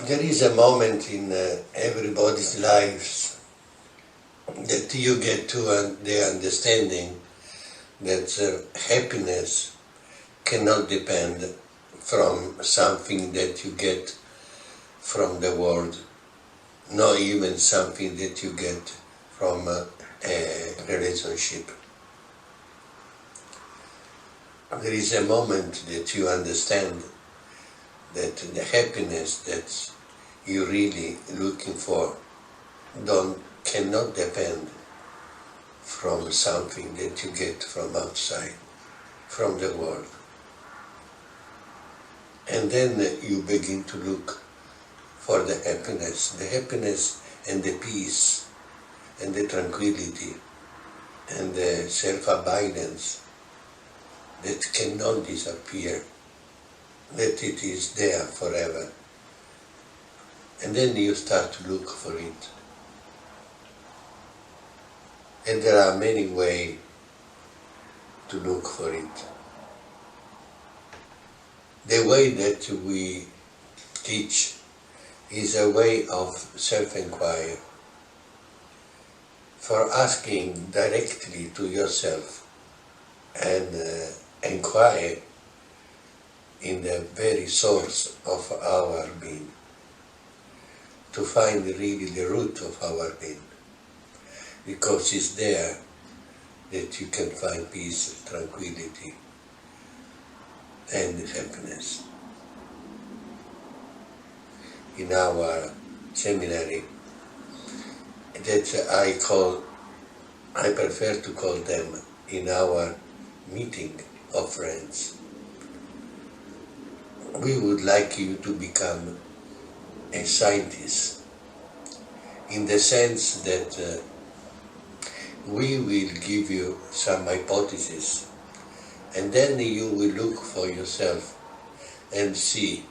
There is a moment in everybody's lives that you get to the understanding that happiness cannot depend from something that you get from the world, not even something that you get from a relationship. There is a moment that you understand that the happiness that you're really looking for cannot depend from something that you get from outside, from the world. And then you begin to look for the happiness and the peace and the tranquility and the self-abidance that cannot disappear, that it is there forever. And then you start to look for it. And there are many ways to look for it. The way that we teach is a way of self-inquiry, for asking directly to yourself and inquire in the very source of our being, to find really the root of our being, because it's there that you can find peace, tranquility, and happiness. In our seminary, that I prefer to call them in our meeting of friends, we would like you to become a scientist, in the sense that we will give you some hypotheses, and then you will look for yourself and see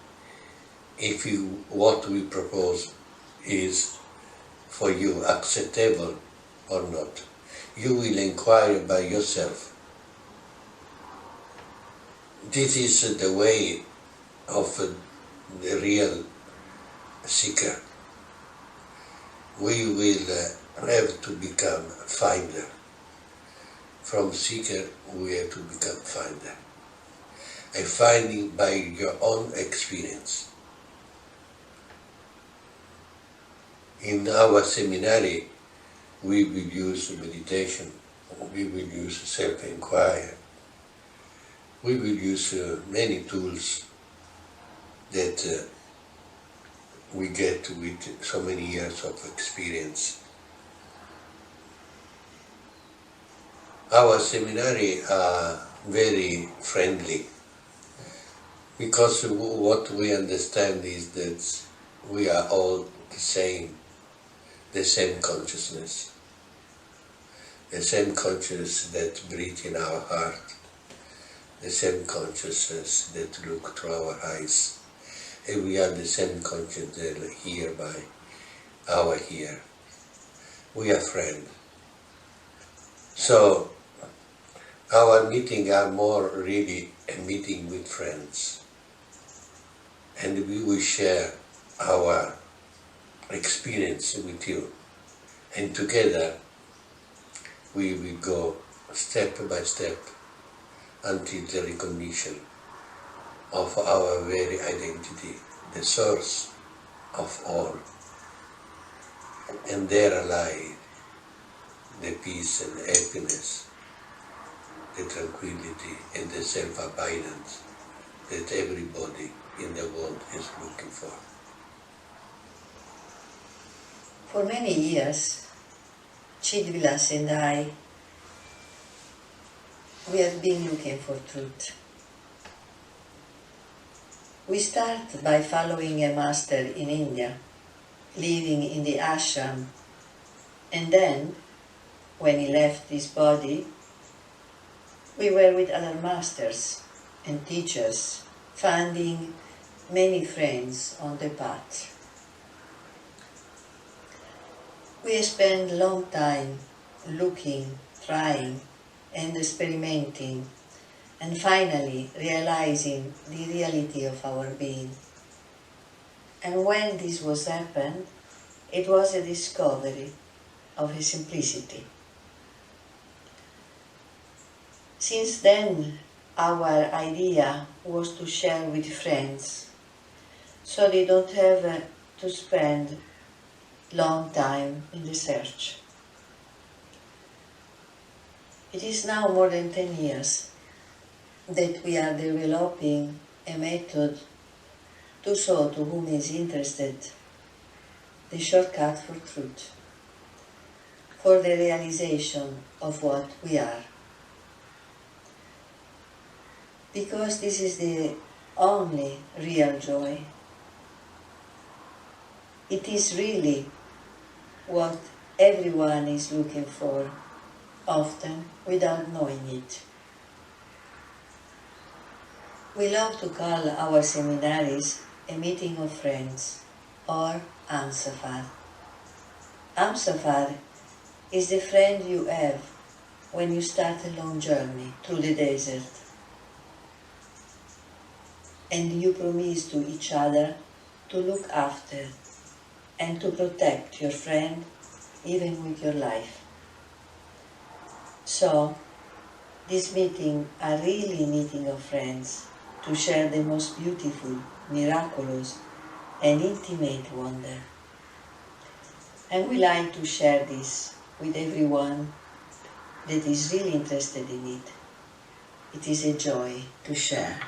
if what we propose is for you acceptable or not. You will inquire by yourself. This is the way of the real seeker. We will have to become finder. From seeker, we have to become finder. And finding by your own experience. In our seminary, we will use meditation, we will use self-inquiry, we will use many tools that we get with so many years of experience. Our seminary are very friendly, because what we understand is that we are all the same consciousness, the same consciousness that breathes in our heart, the same consciousness that looks through our eyes, and we are the same consciousness that hear by our ear. We are friends. So our meetings are more really a meeting with friends, and we will share our experience with you, and together we will go step by step until the recognition of our very identity, the source of all, and there lie the peace and happiness, the tranquility and the self-abidance that everybody in the world is looking for. For many years, Chidvilas and I, we have been looking for truth. We start by following a master in India, living in the ashram, and then, when he left this body, we were with other masters and teachers, finding many friends on the path. We spent a long time looking, trying, and experimenting, and finally realizing the reality of our being. And when this was happened, it was a discovery of his simplicity. Since then, our idea was to share with friends, so they don't have to spend long time in the search. It is now more than 10 years that we are developing a method to show to whom is interested the shortcut for truth, for the realization of what we are. Because this is the only real joy. It is really what everyone is looking for, often without knowing it. We love to call our seminaries a meeting of friends, or Amsafar. Amsafar is the friend you have when you start a long journey through the desert, and you promise to each other to look after and to protect your friend even with your life. So, this meeting are really meeting of friends to share the most beautiful, miraculous and intimate wonder. And we like to share this with everyone that is really interested in it. It is a joy to share.